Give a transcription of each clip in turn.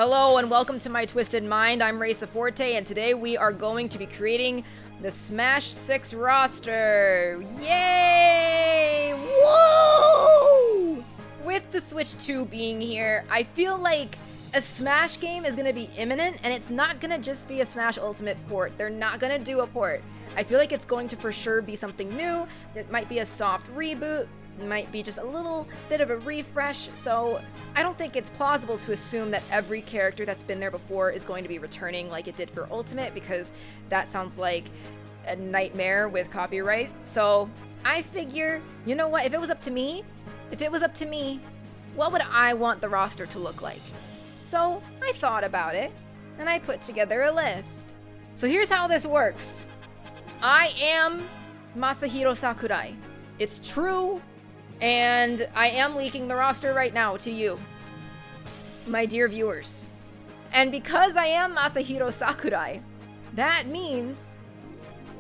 Hello and welcome to my twisted mind. I'm reisaforte and today we are going to be creating the Smash 6 roster. Yay! Woo! With the Switch 2 being here, I feel like a Smash game is gonna be imminent, and it's not gonna just be a Smash Ultimate port. They're not gonna do a port. I feel like it's going to for sure be something new. It might be a soft reboot. It might be just a little bit of a refresh, so I don't think it's plausible to assume that every character that's been there before is going to be returning like it did for Ultimate, because that sounds like a nightmare with copyright. So I figure, you know what, if it was up to me, what would I want the roster to look like? So I thought about it, and I put together a list. So here's how this works. I am Masahiro Sakurai. It's true. And I am leaking the roster right now to you, my dear viewers. And because I am Masahiro Sakurai, that means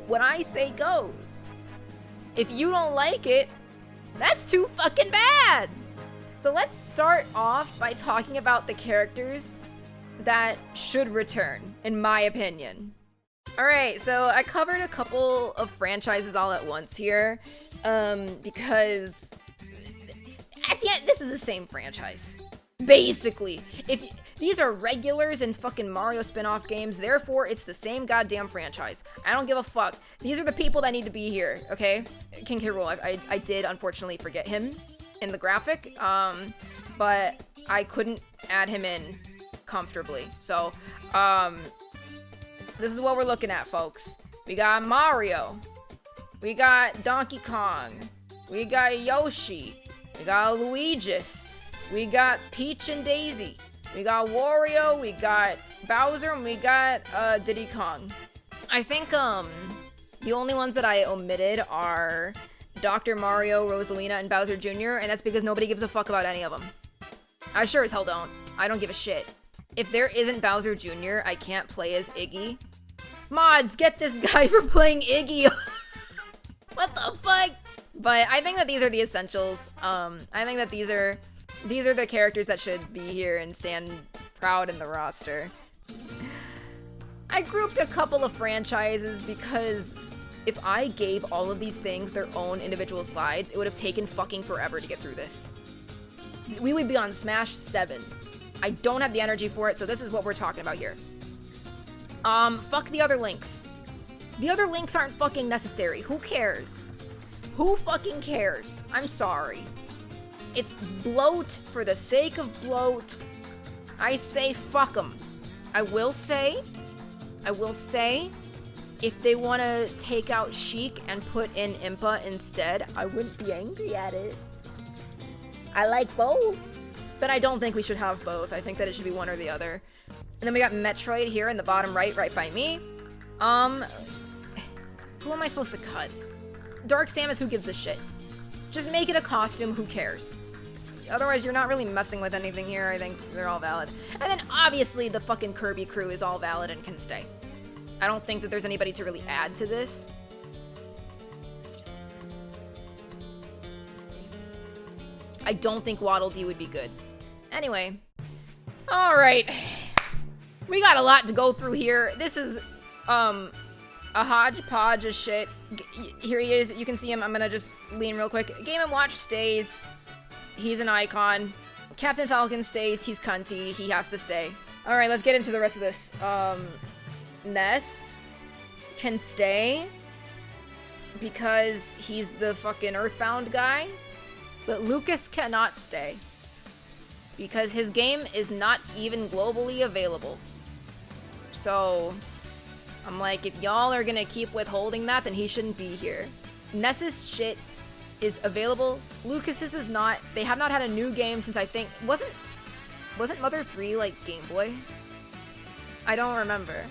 what I say goes. If you don't like it, that's too fucking bad. So let's start off by talking about the characters that should return, in my opinion. Alright, so I covered a couple of franchises all at once here, because at the end, this is the same franchise. Basically. If these are regulars in fucking Mario spin-off games, therefore it's the same goddamn franchise. I don't give a fuck. These are the people that need to be here, okay? King Hyrule, I did unfortunately forget him in the graphic, but I couldn't add him in comfortably. So, this is what we're looking at, folks. We got Mario. We got Donkey Kong. We got Yoshi. We got Luigi's. We got Peach and Daisy. We got Wario. We got Bowser. And we got Diddy Kong. I think the only ones that I omitted are Dr. Mario, Rosalina, and Bowser Jr., and that's because nobody gives a fuck about any of them. I sure as hell don't. I don't give a shit. If there isn't Bowser Jr., I can't play as Iggy. Mods, get this guy for playing Iggy. What the fuck? But I think that these are the essentials. I think that these are the characters that should be here and stand proud in the roster. I grouped a couple of franchises because if I gave all of these things their own individual slides, it would have taken fucking forever to get through this. We would be on Smash 7. I don't have the energy for it, so this is what we're talking about here. Fuck the other links. The other links aren't fucking necessary. Who cares? Who fucking cares? I'm sorry. It's bloat for the sake of bloat. I say fuck them. I will say, if they want to take out Sheik and put in Impa instead, I wouldn't be angry at it. I like both. But I don't think we should have both. I think that it should be one or the other. And then we got Metroid here in the bottom right by me. Who am I supposed to cut? Dark Samus, who gives a shit? Just make it a costume, who cares? Otherwise, you're not really messing with anything here. I think they're all valid. And then, obviously, the fucking Kirby crew is all valid and can stay. I don't think that there's anybody to really add to this. I don't think Waddle Dee would be good. Anyway. Alright. We got a lot to go through here. This is, a hodgepodge of shit. Here he is. You can see him. I'm gonna just lean real quick. Game & Watch stays. He's an icon. Captain Falcon stays. He's cunty. He has to stay. Alright, let's get into the rest of this. Ness can stay because he's the fucking Earthbound guy. But Lucas cannot stay because his game is not even globally available. So I'm like, if y'all are gonna keep withholding that, then he shouldn't be here. Ness's shit is available. Lucas's is not. They have not had a new game since I think wasn't Mother 3 like Game Boy? I don't remember.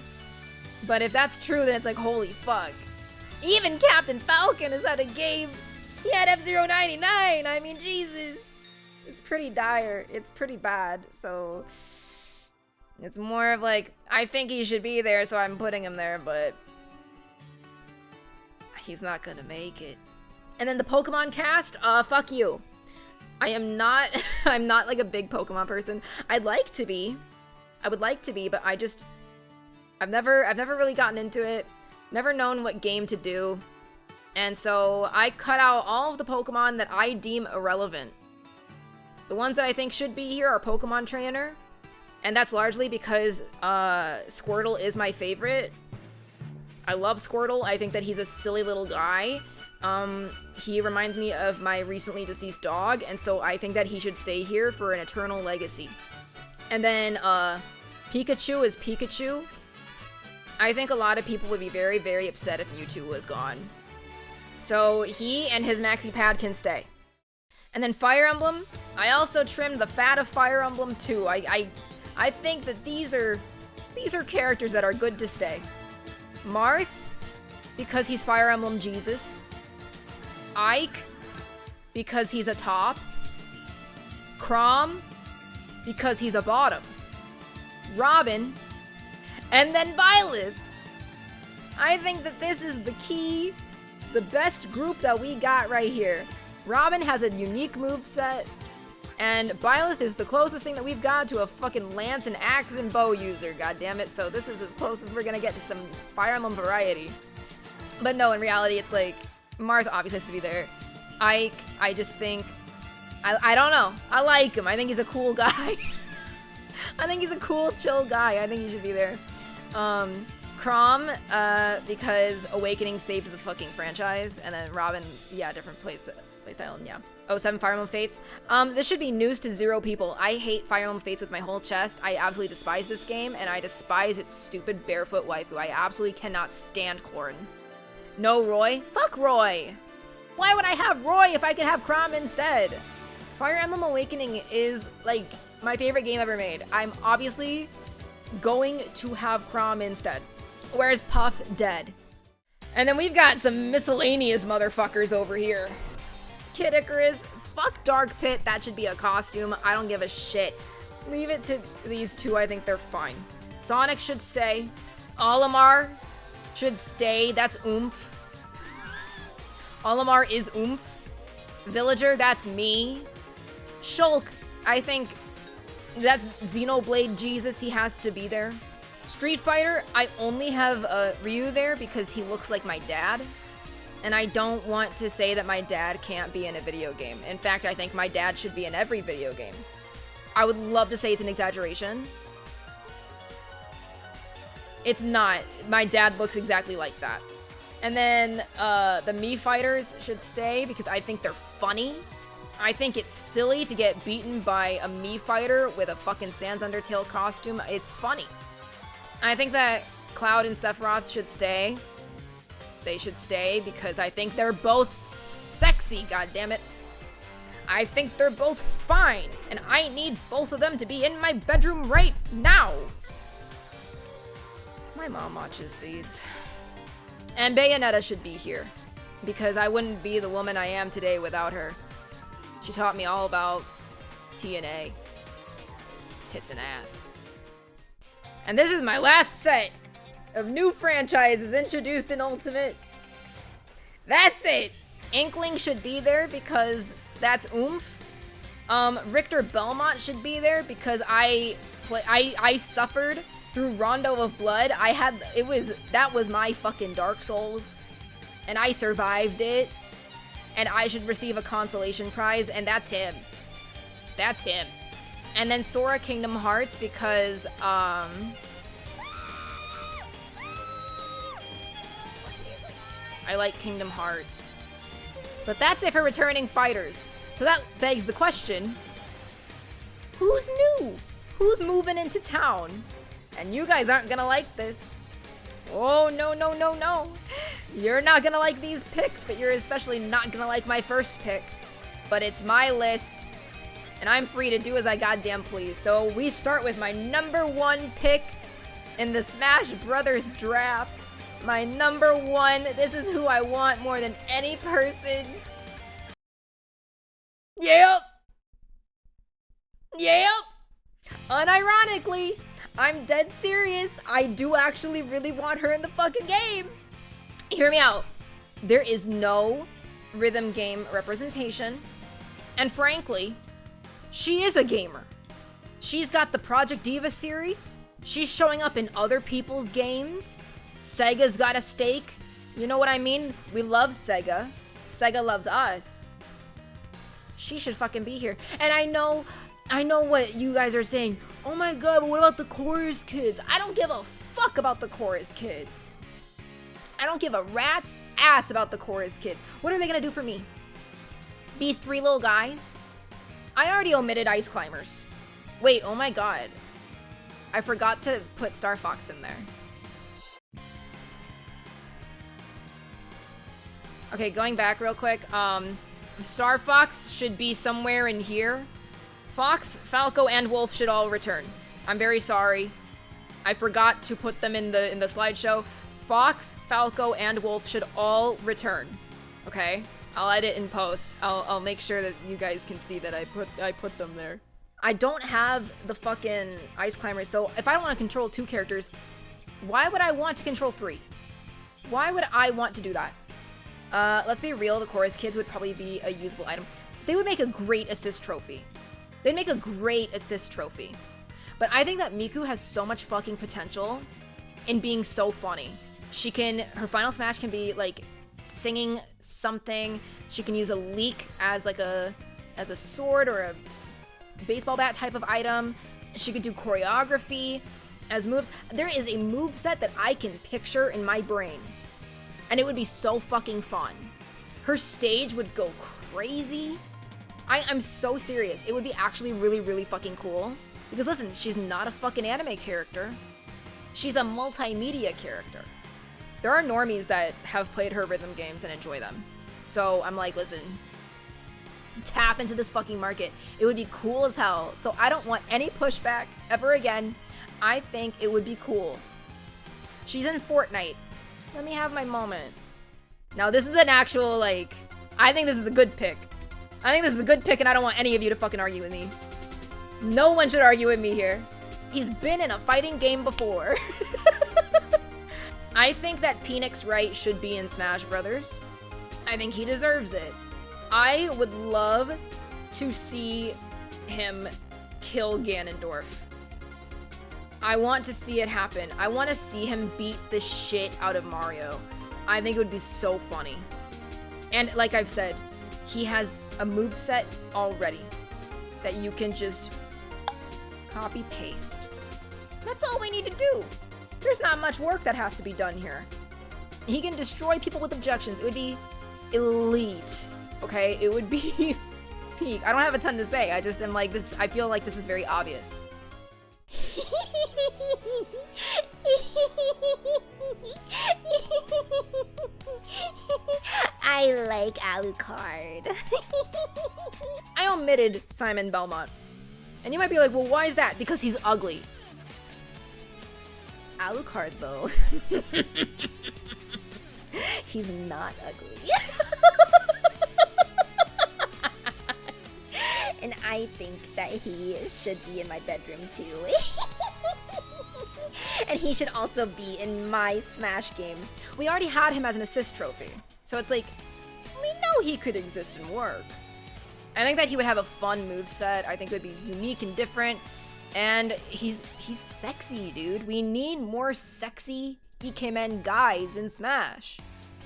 But if that's true, then it's like, holy fuck. Even Captain Falcon has had a game. He had F-Zero 99. I mean, Jesus. It's pretty dire. It's pretty bad. So it's more of like, I think he should be there, so I'm putting him there, but he's not gonna make it. And then the Pokemon cast, fuck you. I am not, I'm not like a big Pokemon person. I'd like to be. I would like to be, but I've never really gotten into it. Never known what game to do. And so I cut out all of the Pokemon that I deem irrelevant. The ones that I think should be here are Pokemon Trainer. And that's largely because Squirtle is my favorite. I love Squirtle. I think that he's a silly little guy. He reminds me of my recently deceased dog, and so I think that he should stay here for an eternal legacy. And then Pikachu is Pikachu. I think a lot of people would be very, very upset if Mewtwo was gone. So he and his Maxi Pad can stay. And then Fire Emblem, I also trimmed the fat of Fire Emblem too. I think that these are characters that are good to stay. Marth, because he's Fire Emblem Jesus. Ike, because he's a top. Chrom, because he's a bottom. Robin, and then Violet. I think that this is the key, the best group that we got right here. Robin has a unique moveset, and Byleth is the closest thing that we've got to a fucking lance and axe and bow user, goddammit. So this is as close as we're gonna get to some Fire Emblem variety. But no, in reality, it's like, Marth obviously has to be there. Ike, I just think, I don't know. I like him. I think he's a cool guy. I think he's a cool, chill guy. I think he should be there. Chrom, because Awakening saved the fucking franchise, and then Robin, yeah, different playstyle, and yeah. Oh, 7 Fire Emblem Fates. This should be news to 0 people. I hate Fire Emblem Fates with my whole chest. I absolutely despise this game, and I despise its stupid barefoot waifu. I absolutely cannot stand Corrin. No Roy? Fuck Roy! Why would I have Roy if I could have Chrom instead? Fire Emblem Awakening is, like, my favorite game ever made. I'm obviously going to have Chrom instead. Where's Puff? Dead. And then we've got some miscellaneous motherfuckers over here. Kid Icarus, fuck Dark Pit, that should be a costume. I don't give a shit. Leave it to these two, I think they're fine. Sonic should stay. Olimar should stay, that's oomph. Olimar is oomph. Villager, that's me. Shulk, I think that's Xenoblade Jesus, he has to be there. Street Fighter, I only have Ryu there because he looks like my dad. And I don't want to say that my dad can't be in a video game. In fact, I think my dad should be in every video game. I would love to say it's an exaggeration. It's not. My dad looks exactly like that. And then the Mii fighters should stay because I think they're funny. I think it's silly to get beaten by a Mii fighter with a fucking Sans Undertale costume. It's funny. I think that Cloud and Sephiroth should stay. They should stay because I think they're both sexy, goddammit. I think they're both fine, and I need both of them to be in my bedroom right now. My mom watches these. And Bayonetta should be here because I wouldn't be the woman I am today without her. She taught me all about TNA, tits and ass. And this is my last set of new franchises introduced in Ultimate. That's it. Inkling should be there because that's oomph. Richter Belmont should be there because I suffered through Rondo of Blood. That was my fucking Dark Souls, and I survived it, and I should receive a consolation prize, and that's him. That's him. And then Sora Kingdom Hearts because I like Kingdom Hearts. But that's it for returning fighters. So that begs the question, who's new? Who's moving into town? And you guys aren't gonna like this. Oh, no, no, no, no. You're not gonna like these picks, but you're especially not gonna like my first pick. But it's my list, and I'm free to do as I goddamn please. So we start with my number 1 pick in the Smash Brothers draft. My number 1, this is who I want more than any person. Yep. Yep. Unironically, I'm dead serious. I do actually really want her in the fucking game. Hear me out. There is no rhythm game representation. And frankly, she is a gamer. She's got the Project Diva series. She's showing up in other people's games. Sega's got a stake. You know what I mean? We love Sega. Sega loves us. She should fucking be here. And I know what you guys are saying. Oh my god, but what about the chorus kids? I don't give a fuck about the chorus kids. I don't give a rat's ass about the chorus kids. What are they gonna do for me? Be 3 little guys? I already omitted Ice Climbers. Wait, oh my god. I forgot to put Star Fox in there. Okay, going back real quick. Star Fox should be somewhere in here. Fox, Falco, and Wolf should all return. I'm very sorry. I forgot to put them in the slideshow. Fox, Falco, and Wolf should all return. Okay? I'll edit in post. I'll make sure that you guys can see that I put them there. I don't have the fucking Ice Climbers, so if I want to control 2 characters, why would I want to control 3? Why would I want to do that? Let's be real, the chorus kids would probably be a usable item. They would make a great assist trophy. They'd make a great assist trophy. But I think that Miku has so much fucking potential in being so funny. Her final smash can be like singing something. She can use a leek as like as a sword or a baseball bat type of item. She could do choreography as moves. There is a move set that I can picture in my brain. And it would be so fucking fun. Her stage would go crazy. I'm so serious. It would be actually really, really fucking cool. Because listen, she's not a fucking anime character. She's a multimedia character. There are normies that have played her rhythm games and enjoy them. So I'm like, listen, tap into this fucking market. It would be cool as hell. So I don't want any pushback ever again. I think it would be cool. She's in Fortnite. Let me have my moment. Now this is an actual, like, I think this is a good pick. I think this is a good pick and I don't want any of you to fucking argue with me. No one should argue with me here. He's been in a fighting game before. I think that Phoenix Wright should be in Smash Brothers. I think he deserves it. I would love to see him kill Ganondorf. I want to see it happen. I want to see him beat the shit out of Mario. I think it would be so funny. And like I've said, he has a moveset already that you can just copy paste. That's all we need to do. There's not much work that has to be done here. He can destroy people with objections. It would be elite, okay? It would be peak. I don't have a ton to say. I just am like this. I feel like this is very obvious. I like Alucard. I omitted Simon Belmont. And you might be like, well, why is that? Because he's ugly. Alucard, though. He's not ugly. And I think that he should be in my bedroom too. And he should also be in my Smash game. We already had him as an assist trophy. So it's like, we know he could exist and work. I think that he would have a fun moveset. I think it would be unique and different. And he's sexy, dude. We need more sexy Ikemen guys in Smash.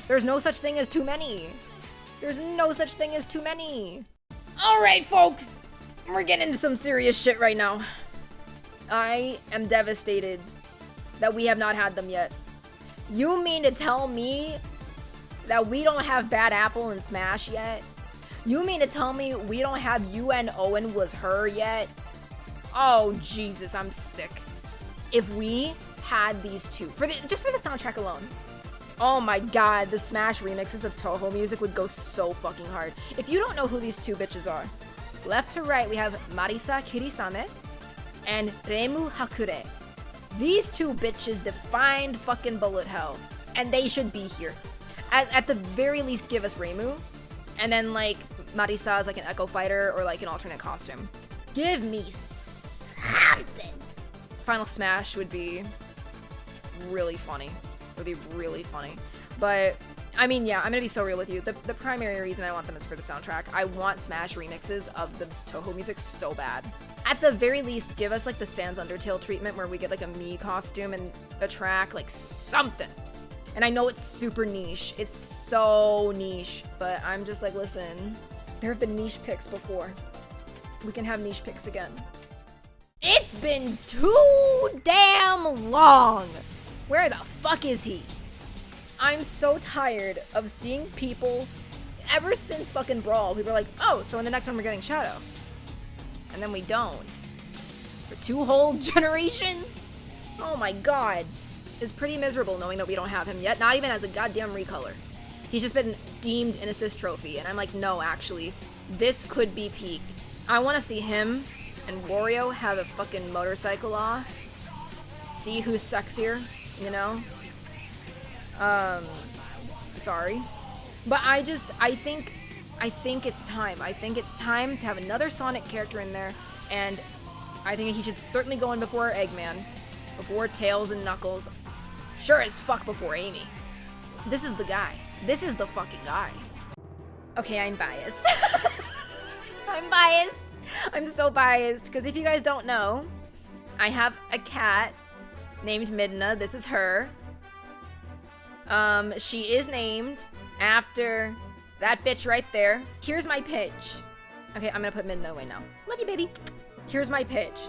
There's no such thing as too many. There's no such thing as too many. Alright, folks. We're getting into some serious shit right now. I am devastated that we have not had them yet. You mean to tell me that we don't have Bad Apple in Smash yet? You mean to tell me we don't have UN Owen Was Her yet? Oh, Jesus, I'm sick. If we had these two, just for the soundtrack alone, oh my god, the Smash remixes of Toho music would go so fucking hard. If you don't know who these two bitches are, left to right, we have Marisa Kirisame and Reimu Hakure. These two bitches defined fucking bullet hell, and they should be here. At the very least, give us Reimu, and then like Marisa is like an Echo Fighter or like an alternate costume. Give me something. Final Smash would be really funny. It would be really funny. But, I mean, yeah, I'm gonna be so real with you. The primary reason I want them is for the soundtrack. I want Smash remixes of the Toho music so bad. At the very least, give us like the Sans Undertale treatment where we get like a Mii costume and a track, like something. And I know it's super niche. It's so niche, but I'm just like, listen, there have been niche picks before. We can have niche picks again. It's been too damn long. Where the fuck is he? I'm so tired of seeing people, ever since fucking Brawl, people are like, oh, so in the next one we're getting Shadow. And then we don't. For 2 whole generations? Oh my god. It's pretty miserable knowing that we don't have him yet, not even as a goddamn recolor. He's just been deemed an assist trophy, and I'm like, no, actually, this could be peak. I want to see him and Wario have a fucking motorcycle off. See who's sexier, you know? Sorry. But I think it's time. I think it's time to have another Sonic character in there, and I think he should certainly go in before Eggman, before Tails and Knuckles. Sure as fuck before Amy. This is the guy. This is the fucking guy. Okay, I'm biased. I'm biased. I'm so biased, because if you guys don't know, I have a cat named Midna. This is her. She is named after that bitch right there. Here's my pitch. Okay, I'm gonna put Midna away now. Love you, baby. Here's my pitch.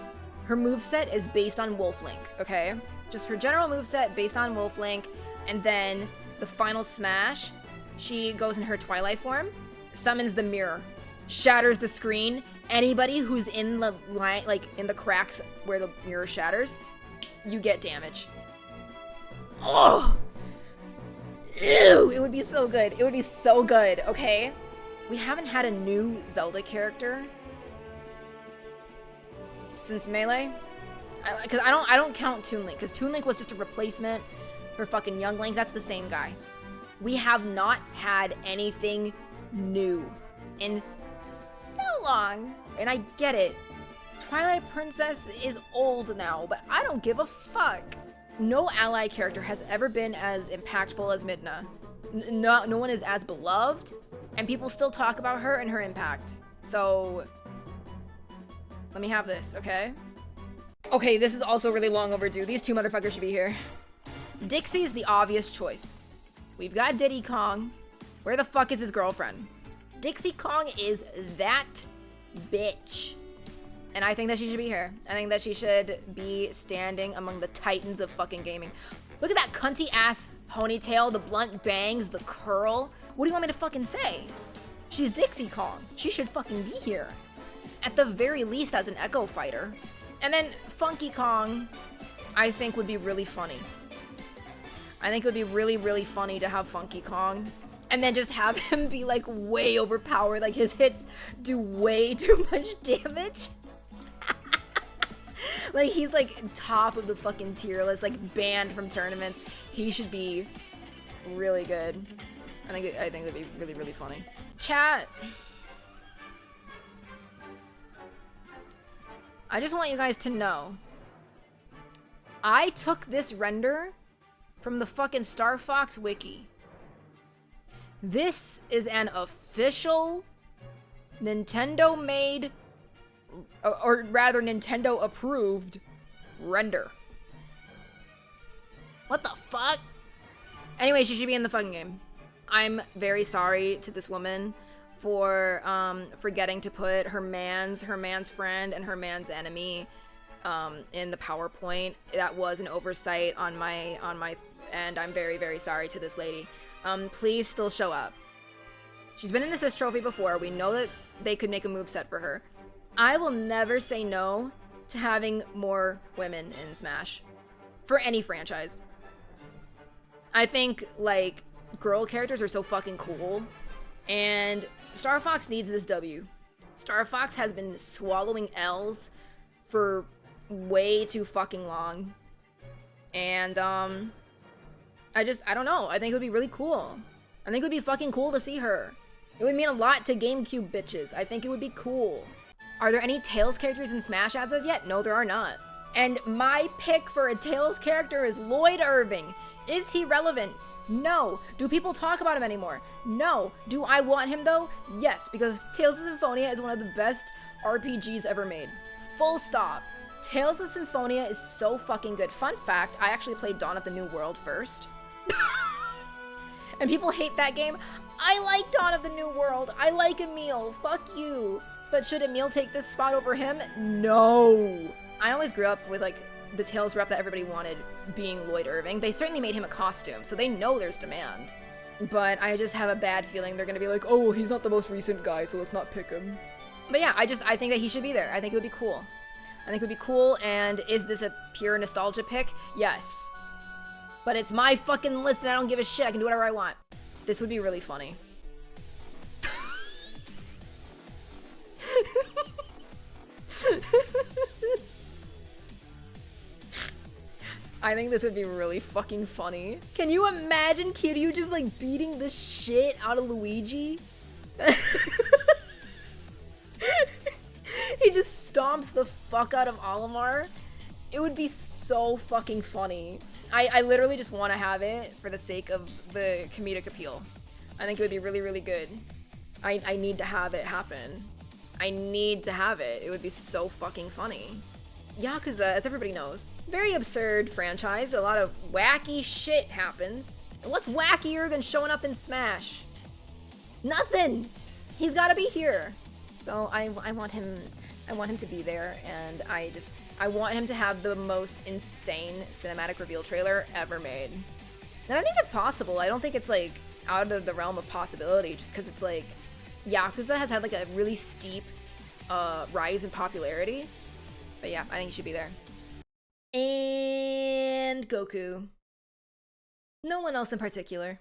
Her moveset is based on Wolf Link, okay? Just her general moveset based on Wolf Link, and then the final smash, she goes in her Twilight form, summons the mirror, shatters the screen. Anybody who's in the line, like in the cracks where the mirror shatters, you get damage. Oh! Ew, it would be so good. It would be so good, okay? We haven't had a new Zelda character since Melee. Because I don't count Toon Link, because Toon Link was just a replacement for fucking Young Link. That's the same guy. We have not had anything new in so long. And I get it. Twilight Princess is old now, but I don't give a fuck. No ally character has ever been as impactful as Midna. No one is as beloved, and people still talk about her and her impact. So, let me have this, okay? Okay, this is also really long overdue. These 2 motherfuckers should be here. Dixie's the obvious choice. We've got Diddy Kong. Where the fuck is his girlfriend? Dixie Kong is that bitch. And I think that she should be here. I think that she should be standing among the titans of fucking gaming. Look at that cunty ass ponytail, the blunt bangs, the curl. What do you want me to fucking say? She's Dixie Kong. She should fucking be here. At the very least as an Echo Fighter. And then Funky Kong, I think would be really funny. I think it would be really, really funny to have Funky Kong. And then just have him be like way overpowered. Like his hits do way too much damage. Like he's like top of the fucking tier list, like banned from tournaments. He should be really good. I think it'd be really, really funny. Chat. I just want you guys to know, I took this render from the fucking Star Fox wiki. This is an official Nintendo-made, or rather Nintendo-approved render. What the fuck? Anyway, she should be in the fucking game. I'm very sorry to this woman for forgetting to put her man's friend and her man's enemy in the PowerPoint. That was an oversight on my end. I'm very, very sorry to this lady. Please still show up. She's been an assist trophy before. We know that they could make a moveset for her. I will never say no to having more women in Smash for any franchise. I think like girl characters are so fucking cool, and Star Fox needs this W. Star Fox has been swallowing L's for way too fucking long. And, I don't know. I think it would be really cool. I think it would be fucking cool to see her. It would mean a lot to GameCube bitches. I think it would be cool. Are there any Tails characters in Smash as of yet? No, there are not. And my pick for a Tails character is Lloyd Irving. Is he relevant? No. Do people talk about him anymore? No. Do I want him though? Yes, because Tales of Symphonia is one of the best RPGs ever made. Full stop. Tales of Symphonia is so fucking good. Fun fact, I actually played Dawn of the New World first. And people hate that game. I like Dawn of the New World. I like Emil. Fuck you. But should Emil take this spot over him? No. I always grew up with like the Tales rep that everybody wanted being Lloyd Irving. They certainly made him a costume, so they know there's demand. But I just have a bad feeling they're gonna be like, oh, well, he's not the most recent guy, so let's not pick him. But yeah, I think that he should be there. I think it would be cool. I think it would be cool, and is this a pure nostalgia pick? Yes. But it's my fucking list and I don't give a shit. I can do whatever I want. This would be really funny. I think this would be really fucking funny. Can you imagine Kiryu just like beating the shit out of Luigi? He just stomps the fuck out of Olimar. It would be so fucking funny. I literally just want to have it for the sake of the comedic appeal. I think it would be really, really good. I need to have it happen. I need to have it. It would be so fucking funny. Yakuza, as everybody knows, very absurd franchise. A lot of wacky shit happens. And what's wackier than showing up in Smash? Nothing! He's gotta be here. So I want him to be there, and I want him to have the most insane cinematic reveal trailer ever made. And I think it's possible. I don't think it's like out of the realm of possibility, just because it's like Yakuza has had like a really steep rise in popularity. But yeah, I think he should be there. And Goku. No one else in particular.